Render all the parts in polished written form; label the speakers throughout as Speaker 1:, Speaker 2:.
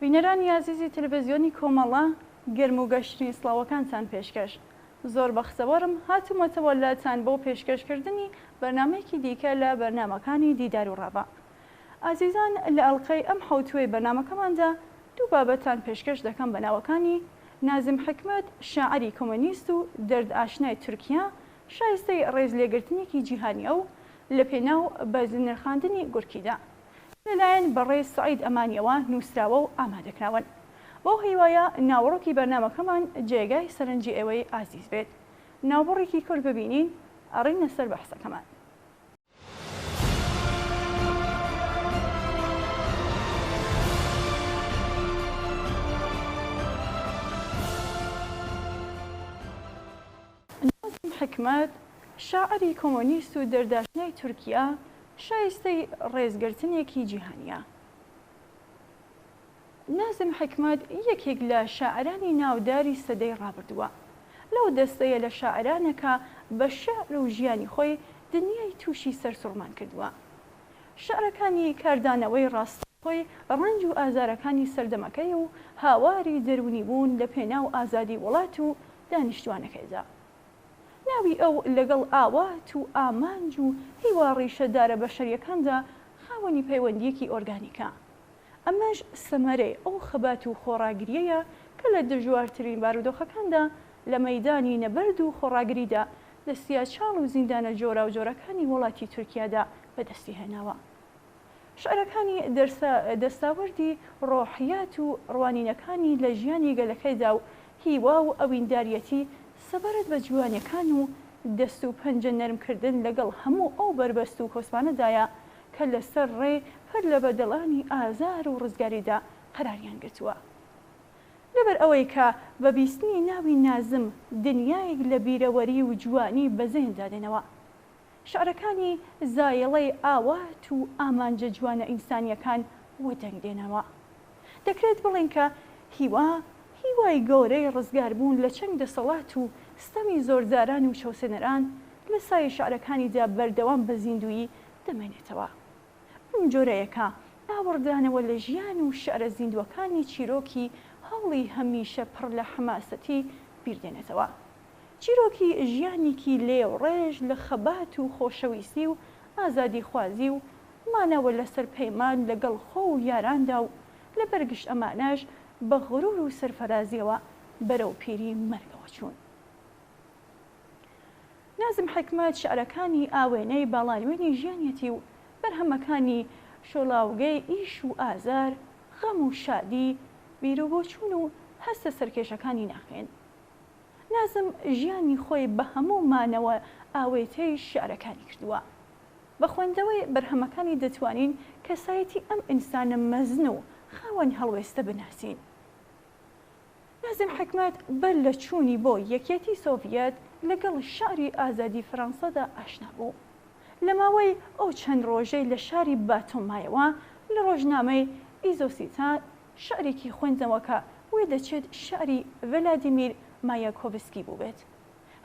Speaker 1: بینەرانی عزیزی تەلەڤیزیۆنی کۆمەڵە گەرم و گەشتنی سڵاوەکانتان پێشکەش. زۆر بەختەوەرم هاتوومەتەوە لاتان بۆ پێشکەشکردنی بەرنامەیەکی دیکە لە بەرنامەکانی دیدار و ڕابە. ئازیزان، لە ئەڵقەی ئەم حوتوێ بەرنامەکەماندا دوو بابەتان پێشکەش دەکەم بە ناوەکانی نازم حکمەت، شاعری کۆمۆنیست و دەردئاشنای تورکیا، شایستەی ڕێزلێگرتنێکی جیهانیە و لە پێناو بەزنرخاندنی گورکیدا لەلایەن بەڕێز سەعید ئەمانیەوە نووسراوە و ئامادەکراون. بۆ هیوایە ناوەڕۆکی بەرنامەکەمان جێگای سەرنجی ئێوەی ئازیز بێت. ناوبڕێکی کورد ببینین، ئەڕینە سەر بەحسەکەمان. نازم حکمەت، شاعری کۆمۆنیست و دەردئاشنای تورکیا، شایستەی ڕێزگرتنێکی جیهانیە. نازم حکمەت یەکێک لە شاعرانی ناوداری سەدەی ڕابردووە. لەو دەستەیە لە شاعرانەکە بە شێعر و ژیانی خۆی دنیای تووشی سەرسوڕمان کردووە. شێعرەکانی کاردانەوەی ڕاستەوخۆی ڕەنج و ئازارەکانی سەردەمەکەی و هاواری دەرونی بوون لە پێناو ئازادی وڵات و دانیشتوانەکەیدا. ناوی ئەو لەگەڵ ئاوات و ئامانج و هیوا ڕیشەدارە بەشەریەکاندا خاوەنی پەیوەندیەکی ئۆرگانیکە. ئەمەش سەمەرەی ئەو خەبات و خۆڕاگریەیە کە لە دژوارترین بارودۆخەکاندا لە مەیدانی نەبەرد و خۆڕاگریدا لە سیاچاڵ و زیندانە جۆرا و جۆرەکانی وڵاتی تورکیادا بەدەستی هێناوە. شعرەکانی دەستاوەردی ڕۆحیات و ڕوانینەکانی لە ژیانی گەلەکەیدا و هیوا و ئەوینداریەتی سەبارەت بە جوانیەکان و دەست و پەنجە نەرمکردن لەگەڵ هەموو ئەو بربەست و کۆسپانەدایە کە لەسەر ڕێ پەر لە بەدەڵانی ئازار و ڕزگاریدا قەراریان گرتووە. لەبەر ئەوەی کە بە بیستنی ناوی نازم دنیایەک لە بیرەوەری و جوانی بەزێندا دێنەوە. شعرەکانی زایەڵەی ئاوات و ئامانجە جوانە ئینسانیەکان وەدەنگ دێنەوە. دەکرێت بڵێن کە هیوای گەورەی ڕزگاربوون لە چەنگ دەسەڵات و ستەمی زۆرجاران و چەوسێنەران لە سایە شعرەکانیدا بەردەوام بە زیندویی دەمێنێتەوە. ئەم جۆرەیەکە ئاوەڕدانەوە لە ژیان و شعرە زیندوەکانی چیرۆکی هەوڵی هەمیشە پڕ لە حەماسەتی بیردێنێتەوە. چیرۆکی ژیانێکی لێو ڕێژ لە خەبات و خۆشەویستی و ئازادی خوازی و مانەوە لەسەر پەیمان لەگەڵ خۆ و یاراندا و لە بەرگشت ئەمانەش بە غرور و سەرفەرازیەوە بەرەو پیری مەرگەوە چوون. نازم حکمەت شعرەکانی ئاوێنەی باڵانوێنی ژیانیەتی و بەرهەمەکانی شۆڵاوگەی ئیش و ئازار، غەم و شادی، بیرۆبۆچوون و هەستە سەرکێشەکانی ناخێن. نازم ژیانی خۆی بە هەموو مانەوە ئاوێتەی شعرەکانی کردووە. بە خوێندەوەی بەرهەمەکانی دەتوانین کەسایەتی ئەم ئینسانە مەزن و خاوەن هەڵوێستە بناسین. نازم حکمەت بەر لە چوونی بۆ یەکێتی سۆڤیەت لەگەڵ شعری ئازادی فەڕەنسەدا ئاشنا بوو. لە ماوەی ئەو چەند ڕۆژەی لە شاری باتۆمایەوە لە ڕۆژنامەی ئیزۆسیتا شعرێکی خوێندنەوە کە وێ دەچێت شعری ڤلادیمیر مایاکۆڤسکی بوو بێت.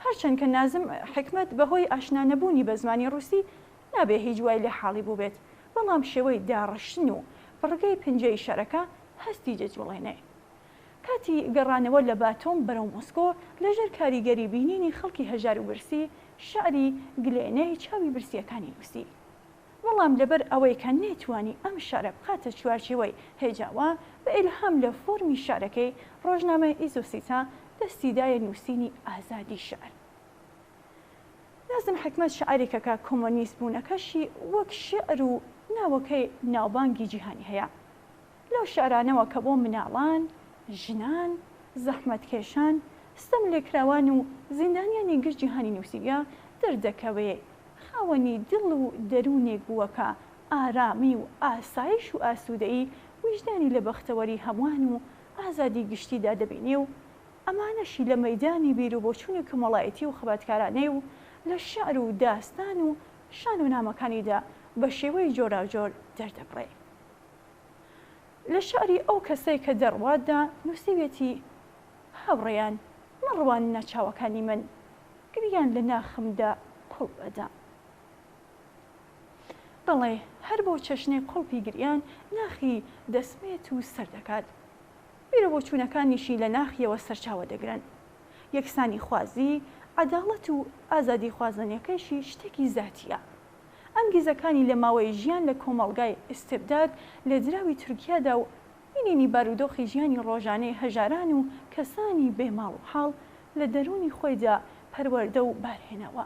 Speaker 1: هەرچەند کە نازم حکمەت بەهۆی ئاشنانەبوونی بە زمانی ڕووسی نابێ هیچ وای لە حاڵی بوو بێت، بەڵام شێوەی داڕشتن و بڕگەی پنجەی شەرەکە هەستی جەجوڵێنێ. کاتی گەڕانەوە لە باتۆم بەرەو مۆسکۆ لەژێر کاریگەری بینینی خەڵکی هەژار و برسی شعری گلێنەی چاوی برسیەکانی نووسی. بەڵام لەبەر ئەوەی کە نێتوانی ئەم شعرە بخاتە چوارچێوەی هێجاوە بە ئیلهام لە فۆرمی شعرەکەی ڕۆژنامەی ئیزۆسیتا دەستیدایە نووسینی ئازادی شعر. نازم حکمەت شعرێکە کە کۆمۆنیست بوونەکەشی وەک شعر و ناوەکەی ناوبانگی جیهانی هەیە. لەو شعرانەوە کە بۆ مناڵان، ژنان، زەحمەتکێشان، ستەم لێکراوان و زیندانیانی گشت جیهانی نووسیویە دەردەکەوێ خاوەنی دڵ و دەروونێک بووەکە ئارامی و ئاسایش و ئاسوودەیی وجدانی لە بەختەوەری هەمووان و ئازادی گشتیدا دەبینێ و ئەمانەشی لە مەیدانی بیرۆبۆچوونی کۆمەڵایەتی و خەباتکارانەی و لە شعر و داستان و شان و نامەکانیدا بە شێوەی جۆراوجۆر دەردەبڕێ. لە شعری ئەو کەسەی کە دەڕواتدا نووسیوێتی هاوڕێیان مەڕوان ناچاوەکانی من گریان لە ناخمدا قوڵ بەدا. بەڵێ هەر بۆ چەشنەی قوڵپی گریان ناخی دەسمێت و سەر دەکات. بیرە بۆ چوونەکانیشی لە ناخیەوە سەرچاوە دەگرن. یەکسانی خوازی، عەداڵەت و ئازادی خوازانیەکەیشی شتێکی زاتیە. ئەنگیزەکانی لە ماوەی ژیان لە کۆمەڵگای ئستبداد لە دراوی تورکیادا و بینینی بارودۆخی ژیانی ڕۆژانەی هەژاران و کەسانی بێماڵ و حاڵ لە دەرونی خۆیدا پەروەردە و بارهێنەوە.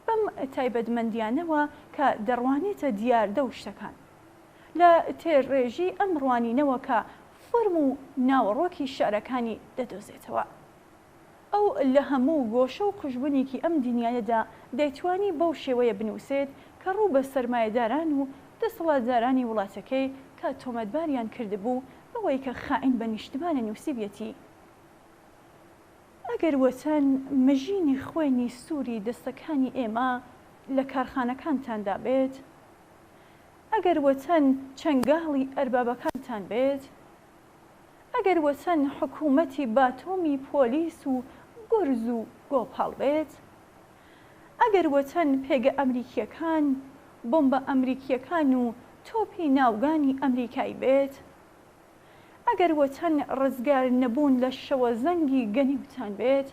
Speaker 1: بەم تایبەتمەندیانەوە کە دەڕوانێتە دیاردە و شتەکان لە تێڕێژی ئەم ڕوانینەوە کە فەرم و ناوەڕۆکی شارەکانی دەدۆزێتەوە. ئەو لە هەموو گۆشە و قژبوونێکی ئەم دنیاەدا دەیتوانی بەو شێوەیە بنووسێت کە ڕوو بە سەرمایەداران و دەسەڵاتدارانی وڵاتەکەی کە تۆمەتباریان کردبوو بەوەی کە خائین بە نیشتمانە نووسیبێتی. ئەگەر وەچەند مژینی خوێنی سووری دەستەکانی ئێمە لە کارخانەکانتاندا بێت، ئەگەر وەچەند چەنگاڵی ئەربابەکانتان بێت، ئەگەر وەچەند حکوومەتی باتۆمی پۆلیس و گورز و گۆپاڵ بێت، ئەگەر وەچەند پێگە ئەمریکیەکان، بۆمبە ئەمریکیەکان و تۆپی ناوگانی ئەمریکای بێت، ئەگەر وەچەند ڕزگار نەبوون لە شەوە زەنگی گەنیوتان بێت،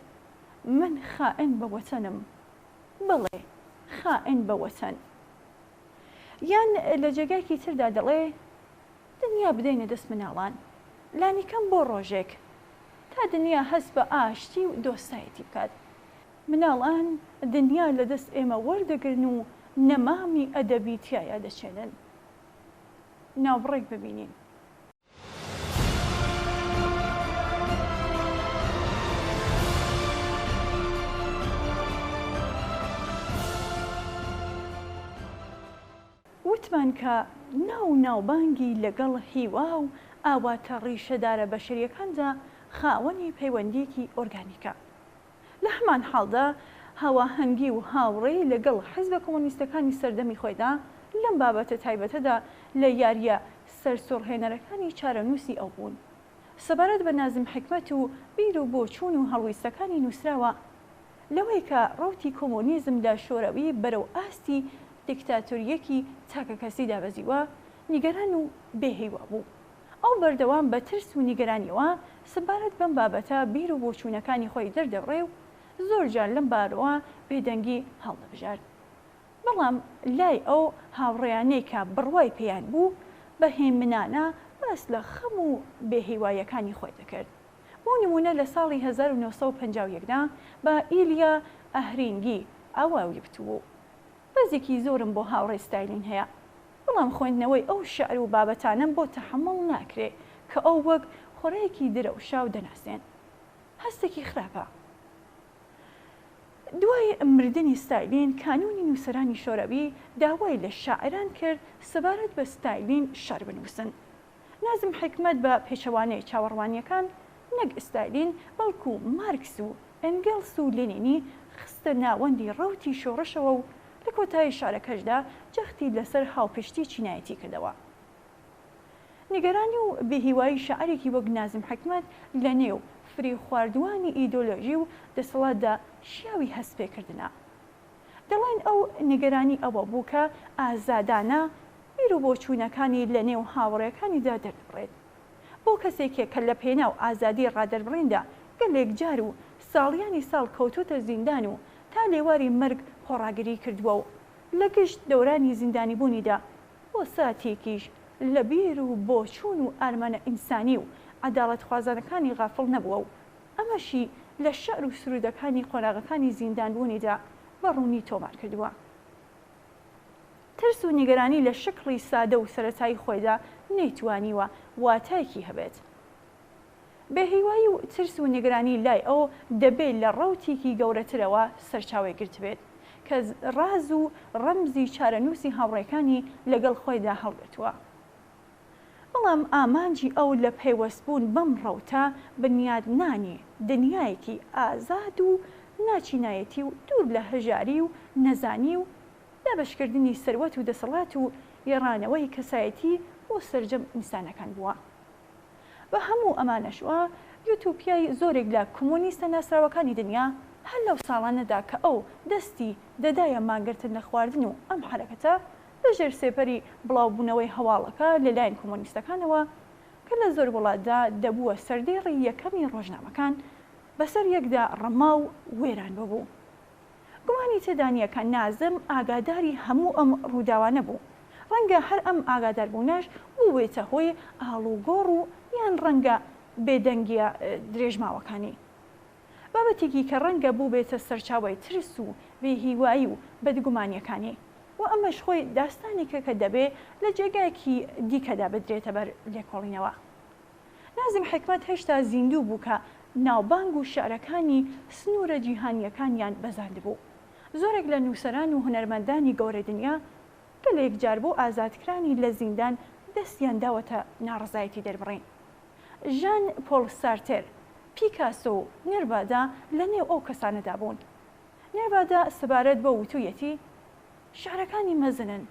Speaker 1: من خائن بە وەتەنم. بڵێ خائن بە وەتەن. یان لە جێگایکی تردا دەڵێ دنیا بدەینە دەست مناڵان، لانیکەم بۆ ڕۆژێک تا دنیا هەست بە ئاشتی و دۆستایەتی بکات. مناڵان دنیا لە دەست ئێمە وەردەگرن و نەمامی ئەدەبی تایە دەچێنن. ناوبڕێک ببینین. وتمان کە ناوبانگی لەگەڵ هیوا و ئاواتە ڕیشەدارە بەشەریەکاندا خاوەنی پەیوەندیەکی ئۆرگانیکە. لە هەمان حاڵدا هاواهەنگی و هاوڕێی لەگەڵ حیزبە کۆمۆنیستەکانی سەردەمی خۆیدا لەم بابەتە تایبەتەدا لە یاریە سەرسوڕهێنەرەکانی چارەنووسی ئەو بوون. سەبارەت بە نازم حکمەت و بیر و بۆچوون و هەڵویستەکانی نووسراوە لەوەی کە ڕەوتی کۆمۆنیزم لە شۆرەوی بەرەو ئاستی دیکتاتۆریەکی تاکە کەسی دابەزیوە نیگەران و بێهیوا بوو. ئەو بەردەوام بە ترس و نیگەرانیەوە سەبارەت بەم بابەتە بیر و بۆچوونەکانی خۆی دەردەڕێ و زۆر جار لەم بارەوە بێدەنگی هەڵدەبژارد. بەڵام لای ئەو هاوڕێیانەی کە بڕوای پێیان بوو بە هێمنانە باس لە خەم و بێهیوایەکانی خۆی دەکرد. بۆ نمونە لە ساڵی 1951دا بە ئیلیا ئەهرینگی ئاواوی بتووە. بەزێکی زۆرم بۆ هاوڕێ ستایلین هەیە، بەڵام خوێندنەوەی ئەو شەعر و بابەتانم بۆ تەحەمڵ ناکرێ کە ئەو وەک خۆڕەیەکی درەوشا و دەناسێن. هەستێکی خراپە. دوای مردنی ستایلین کانونی نووسەرانی شۆرەوی داوای لە شاعران کرد سەبارەت بە ستایلین شەعر بنووسن. نازم حکمەت بە پێچەوانەی چاوەڕوانیەکان نەک ستایلین بەڵکو مارکس و ئەنگەڵس و لێنینی خستە ناوەندی ڕەوتی شۆڕشەوە و لە کۆتایی شارەکەشدا جەختی لەسەر هاوپشتی چینایەتی کردەوە. نیگەرانی و بێهیوایی شاعرێکی وەک نازم حکمەت لە نێو فری خواردوانی ئیدۆلۆژی و دەسەڵاتدا شیاوی هەستپێکردنە. دەڵێن ئەو نیگەرانی ئەوە بوو کە ئازادانە بیر و بۆچوونەکانی لە نێو هاوڕێیەکانیدا دەردەبڕێت. بۆ کەسێکێک کە لە پێناو ئازادی ڕادەربڕیندا گەلێک جار و ساڵیانی ساڵ کەوتوتە زیندان و تا لێواری مەرگ خۆڕاگری کردووە و لە گشت دەورانی زیندانی بوونیدا بۆ ساتێکیش لە بیر و بۆچوون و ئارمانە ئینسانی و عەداڵەت خوازانەکانی غافڵ نەبووە و ئەمەشی لە شەعر و سرودەکانی قۆناغەکانی زیندان بوونیدا بەڕوونی تۆمار کردووە. ترس و نیگەرانی لە شکڵی سادە و سەرەتایی خۆیدا نەیتوانیوە واتایەکی هەبێت. بێهیوایی و ترس و نیگەرانی لای ئەو دەبێت لە ڕەوتێکی گەورەترەوە سەرچاوی گرت بێت کە ڕاز و ڕەمزی چارەنووسی هاوڕێکانی لەگەڵ خۆیدا هەڵگرتووە. بەڵام ئامانجی ئەو لە پەیوەستبوون بەم ڕەوتە بنیادنانی دنیایەکی ئازاد و ناچینایەتی و دوور لە هەژاری و نەزانی و دابەشکردنی سەروەت و دەسەڵات و گێڕانەوەی کەسایەتی بۆ سەرجەم ئینسانەکان بووە. بە هەموو ئەمانەشوە یوتۆپیای زۆرێک لە کۆمۆنیستە ناسراوەکانی دنیا هەر لەو ساڵانەدا کە ئەو دەستی دەدایە ماگرتن لە خواردن و ئەم حرەکەتە لەژێر سێپەری بڵاوبوونەوەی هەواڵەکە لەلایەن کۆمۆنیستەکانەوە کە لە زۆر وڵاتدا دەبووە سەردێڕی یەکەمی ڕۆژنامەکان بەسەر یەکدا ڕەما و وێران ببوو. گومانی تێدا نییە کە نازم ئاگاداری هەموو ئەم ڕووداوانە بوو. ڕەنگە هەر ئەم ئاگاداربوونەش بووێتە هۆی ئاڵوگۆڕ و یان ڕەنگە بێدەنگیە درێژماوەکانی. بابەتێکی کە ڕەنگە بوو بێتە سەرچاوی ترس و بێهیوایی و بەدگومانیەکانی و ئەمەش خۆی داستانێکە کە دەبێ لە جێگایەکی دیکەدا بدرێتە بەر لێکۆڵینەوە. نازم حکمەت هێشتا زیندوو بوو کە ناوبانگ و شعرەکانی سنوورە جیهانیەکانیان بەزاند بوو. زۆرێک لە نووسەران و هونەرمەندانی گەورەی دنیا کە لە یەکجار بۆ ئازادکرانی لە زیندان دەستیان داوەتە ناڕزایەتی دەربڕین. ژان پۆڵ سارتر، پیکاسۆ و نێربادا لە نێو ئەو کەسانەدا بوون. نێربادا سەبارەت بە وتوویەتی شعرەکانی مەزنن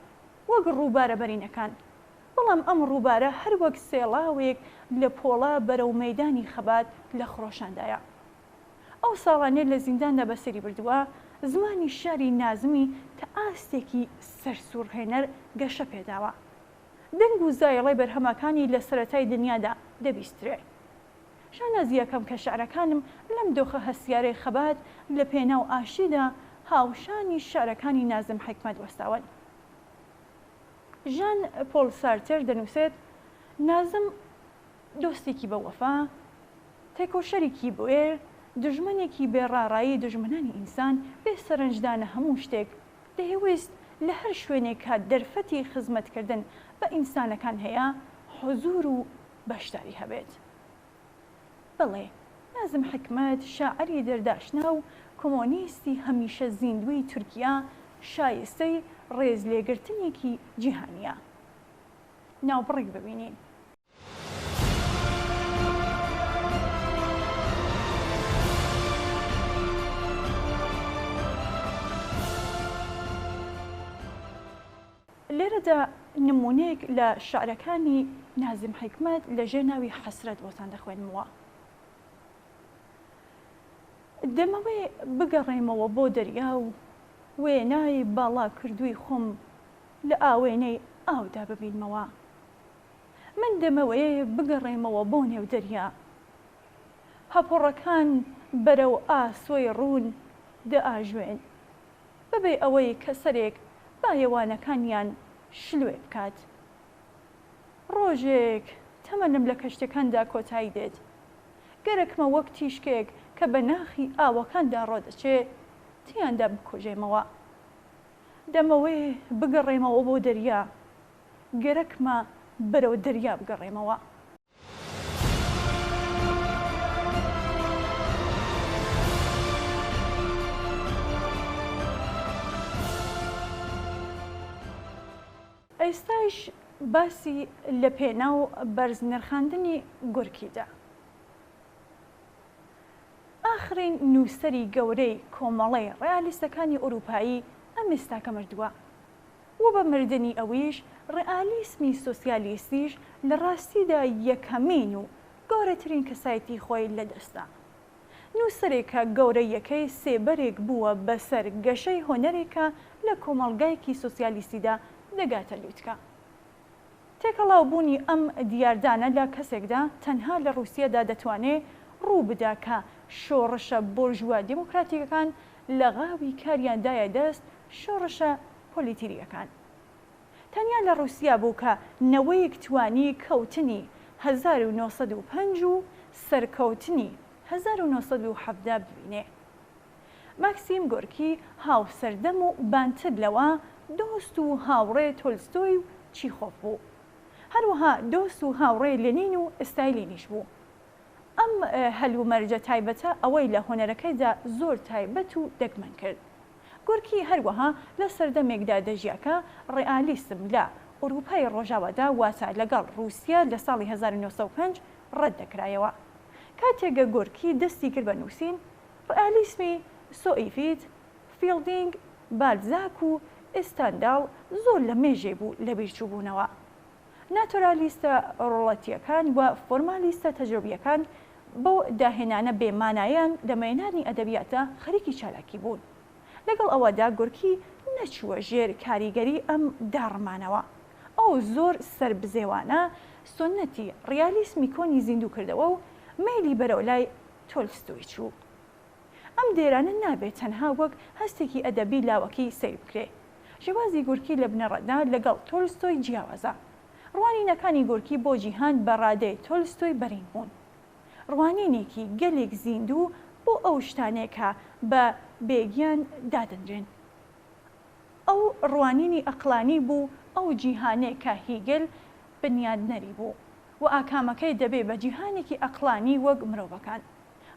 Speaker 1: وەک ڕووبارە بەرینەکان، بەڵام ئەم ڕووبارە هەر وەک سێڵاوێک لە پۆڵا بەرەو مەیدانی خەبات لە خڕۆشاندایە. ئەو ساڵانێ لە زینداندا بەسەری بردووە زمانی شاری نازمی تا ئاستێکی سەرسوورهێنەر گەشە پێداوە. دەنگ و زایڵەی بەرهەمەکانی لە سەرەتای دنیادا دەبیسترێ. شانازیەکەم کە شعرەکانم لەم دۆخە هەسیارەی خەبات لە پێناو ئاشیدا هاوشانی شعرەکانی نازم حکمەت وەستاون. ژان پۆڵ سارتر دەنووسێت نازم دۆستێکی بەوەفا، تێکۆشەرێکی بوێر، دژمنێکی بێڕاڕایی دژمنانی ئینسان، بێ سەرنجدانە هەموو شتێک، دەیویست لە هەر شوێنێکە دەرفەتی خزمەتکردن بە ئینسانەکان هەیە حوزور و بەشداری هەبێت. بەڵێ نازم حکمەت شاعری دەرداشنا و کۆمۆنیستی هەمیشە زیندوی تورکیا شایستەی ڕێز لێگرتنێکی جیهانیە. ناوبڕێک ببینین. لێرەدا نمونەیەک لە شعرەکانی نازم حکمەت لە ژێر ناوی حەسرەت بۆتان دەخوێنمەوە. دەمەوێ بگەڕێمەوە بۆ دەریا و وێنای باڵا کردووی خۆم لە ئاوێنەی ئاودا ببینمەوە. من دەمەوەیە بگەڕێمەوە بۆ نێو دەریا، هەپۆڕەکان بەرەو ئاسۆی ڕوون دەئاژوێن، بەبێ ئەوەی کە سەرێک بایەوانەکانیان شلوێ بکات. ڕۆژێک تەمەنم لە کەشتەکاندا کۆتایی دێت، گەرەکمە وەک تیشکێک کە بە ناخی ئاوەکاندا ڕۆدەچێ تیاندا بکۆژێمەوە. دەمەوێ بگەڕێمەوە بۆ دەریا، گەرەکمە بەرەو دەریا بگەڕێمەوە. ئێستاش باسی لە پێناو بەرز نرخاندنی گورکیدا. ئاخرین نووسەری گەورەی کۆمەڵەی ڕێئالیستەکانی ئەوروپایی ئەم ئێستاکە مردووە و بە مردنی ئەویش ڕێئالیسمی سۆسیالیستیش لە ڕاستیدا یەکەمین و گەورەترین کەسایەتی خۆی لەدەستا. نووسەرێکە گەورە یەکەی سێبەرێک بووە بەسەر گەشەی هۆنەرێکە لە کۆمەڵگایەکی سۆسیالیستیدا دەگاتە لووتکە. تێکەڵاوبوونی ئەم دیاردانە لە کەسێکدا تەنها لە رووسیادا دەتوانێت ڕوو بدا کە شۆڕشە بۆرژوا دیموکراتیکەکان لە غاوی کاریاندایە دەست شۆڕشە پۆلیتیریەکان. تەنیا لە رووسیا بوو کە نەوەیەک توانی کەوتنی 1905 و سەرکەوتنی 1970 ببینێ. ماکسیم گۆرکی هاوسەردەم و بانتر لەوە دۆست و هاوڕێ تۆلستۆی و چیخۆف بوو. هەروەها دۆست و هاوڕێ لێنین و ئستالینیش بوو. ئەم هەلومەرجە تایبەتە ئەوەی لە هۆنەرەکەیدا زۆر تایبەت و دەگمەن کرد. گۆرکی هەروەها لە سەردەمێکدا دەژیاکە ڕێئالیسم لە ئەوروپای ڕۆژاوەدا واتە لەگەڵ رووسیا لە ساڵی 1905 ڕەت دەکرایەوە. کاتێکە گۆرکی دەستی کرد بە نووسین، ڕێئالیسمی سۆئیفیت، فیلدینگ، بالزاک و ئێستانداڵ زۆر لە مێژێ بوو لە بیرچووبوونەوە. ناتۆرالیستە ڕۆڵەتیەکان و فۆرمالیستە تەجروبیەکان بۆ داهێنانە بێمانایان لە مەیدانی ئەدەبیاتە خەریکی چالاکی بوون. لەگەڵ ئەوەدا گۆرکی نەچووە ژێر کاریگەری ئەم داڕمانەوە. ئەو زۆر سربزێوانە سنەتی ڕیالیسمی کۆنی زیندوو کردەوە و مەیلی بەرەو لای تۆلستۆی چوو. ئەم دێرانە نابێت تەنها وەک هەستێکی ئەدەبی لاوەکەی سیر بکرێ. شێوازی گورکی لە بنەڕەتدا لەگەڵ تۆلستۆی جیاوازە. ڕوانینەکانی گورکی بۆ جیهان بە ڕادەی تۆلستۆی بەرین بوون. ڕوانینێکی گەلێک زیندوو بۆ ئەو شتانێکە بە بێگیان دادەنرێن. ئەو ڕوانینی ئەقلانی بوو ئەو جیهانێک کە هیگل بنیادنەری بوو و ئاکامەکەی دەبێ بە جیهانێکی ئەقلانی وەک مرۆڤەکان.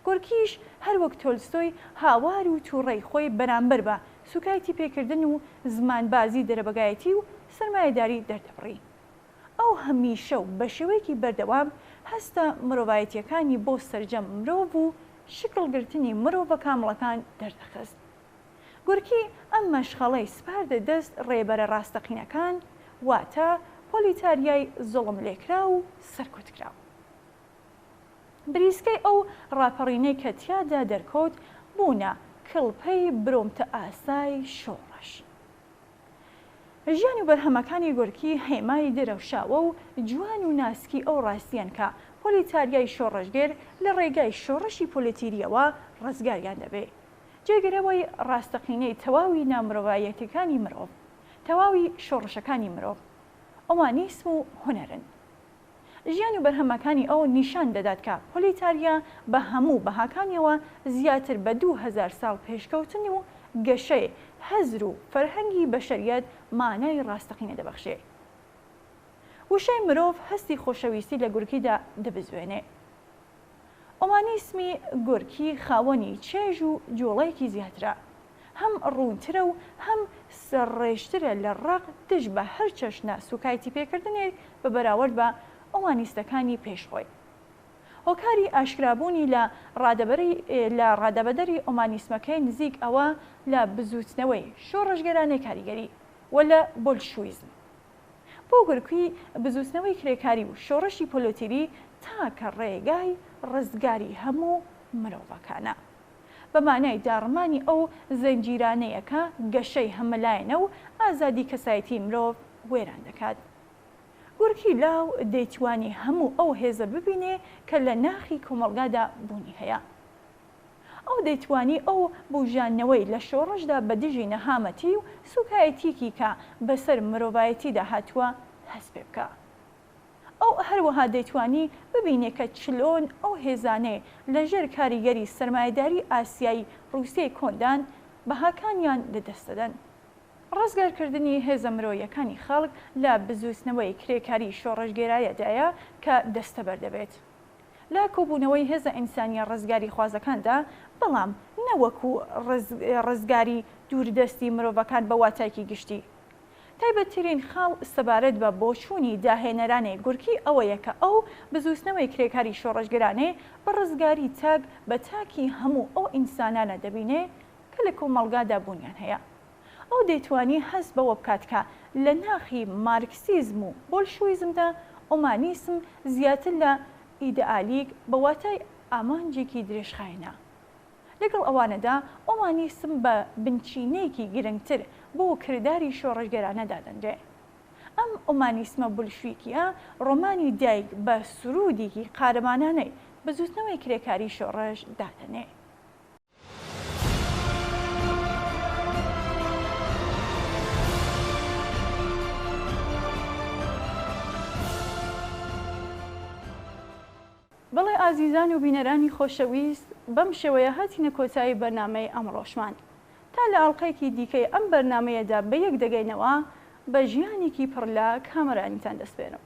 Speaker 1: گورکیش هەر وەک تۆلستۆی هاوار و تووڕێی خۆی بەرامبەر بە سوکایەتی پێکردن و زمانبازی دەرەبەگایەتی و سەرمایەداری دەردەبڕی. ئەو هەمیشە و بە شێوەیەکی بەردەوام هەستە مرۆڤایەتیەکانی بۆ سەرجەم مرۆڤ و شکڵگرتنی مرۆڤە کامڵەکان دەردەخست. گورکی ئەم مەشخەڵەی سپاردە دەست ڕێبەرە ڕاستەقینەکان واتە پۆلیتاریای زوڵم لێکرا و سەرکوتکرا. بریسکەی ئەو ڕاپەڕینەی کە تیادا دەرکەوت بوونە کڵپەی برۆمتە ئاسای شۆڕش. ژیانی و بەرهەمەکانی گورکی هێمای دەرەوشاوە و جوان و ناسکی ئەو ڕاستیان کە پۆلیتاریای شۆڕشگەر لە ڕێگای شۆڕشی پۆلیتیریەوە ڕزگاریان دەبێت. جێگەرەوەی ڕاستەقینەی تەواوی نامرۆڤایەتیەکانی مرۆڤ، تەواوی شۆڕشەکانی مرۆڤ، ئۆمانیسم و هونەرن. ژیان و بەرهەمەکانی ئەو نیشان دەدات کە پۆلیتاریا بە هەموو بەهاکانیەوە زیاتر بە 2000 ساڵ پێشکەوتنی و گەشەی هەزر و فەرهەنگی بەشەریەت مانای ڕاستەقینە دەبەخشێ. وشەی مرۆڤ هەستی خۆشەویستی لە گورکیدا دەبزوێنێ. ئۆمانیسمی گورکی خاوەنی چێژ و جوڵەیەکی زیاترە، هەم ڕوونترە و هەم سەرڕێژترە لە ڕق دژ بە هەر چەشنە سوکایەتی پێکردنێک بە بەراورد بە ئۆمانیستەکانی پێشخۆی. هۆکاری ئاشکرابوونی لە ڕادەبەدەری ئۆمانیسمەکەی نزیک ئەوە لە بزوتنەوەی شۆڕژگەرانەی کاریگەری و لە بۆلشویزم. بۆ گورکی بزوتنەوەی کرێکاری و شۆڕشی پۆلۆتیری تاکە ڕێگای ڕزگاری هەموو مرۆڤەکانە بە مانای داڕمانی ئەو زەنجیرانەیەکە گەشەی هەمەلایەنە و ئازادی کەسایەتی مرۆڤ وێران دەکات. گورکی لاو دەیتوانی هەموو ئەو هێزە ببینێ کە لە ناخی کۆمەڵگادا بوونی هەیە. ئەو دەیتوانی ئەو بوژانەوەی لە شۆڕشدا بە دژی نەهامەتی و سوکایەتیکی کە بەسەر مرۆڤایەتیدا هاتووە هەست پێ بکە. ئەو هەروەها دەیتوانی ببینێ کە چلۆن ئەو هێزانەی لەژێر کاریگەری سەرمایەداری ئاسیایی ڕووسیای کۆندان بەهاکانیان لەدەستدەدەن. ڕزگارکردنی هێزە مرۆیەکانی خەڵک لە بزوتنەوەی کرێکاری شۆڕژگێرایەدایە کە دەستەبەر دەبێت لە کۆبوونەوەی هێزە ئینسانیە ڕزگاری خوازەکاندا، بەڵام نەوەکو ڕزگاری دووردەستی مرۆڤەکان بە واتایکی گشتی. تایبەتترین خاڵ سەبارەت بە بۆچوونی داهێنەرانی گورکی ئەوەیە کە ئەو بزوتنەوەی کرێکاری شۆڕژگەرانێ بە ڕزگاری تاک بە تاکی هەموو ئەو ئینسانانە دەبینێ کە لە کۆمەڵگادا بوونیان هەیە. ئەو دەیتوانی هەست بەوە بکات کە لە ناخی مارکسیزم و بۆلشویزمدا ئۆمانیسم زیاتر لە ئیدئالیک بە واتای ئامانجێکی درێژخایەنە. لەگەڵ ئەوانەدا ئۆمانیسم بە بنچینەیەکی گرنگتر بۆ کردداری شۆڕژگەرانە دادەنرێ. ئەم ئۆمانیسمە بولشویکیە ڕۆمانی دایک بە سرودێکی قارەمانانەی بزوتنەوەی کرێکاری شۆڕژ دادەنێ. بەڵێ ئازیزان و بینەرانی خۆشەویست، بەم شێوەیە هاتینە کۆتایی بەرنامەی ئەمڕۆشمان. تا لە ئاڵلقەیەکی دیکەی ئەم بەرنامەیەدا بە یەک دەگەینەوە بە ژیانێکی پڕ لە کامەرانیتان دەسپێرم.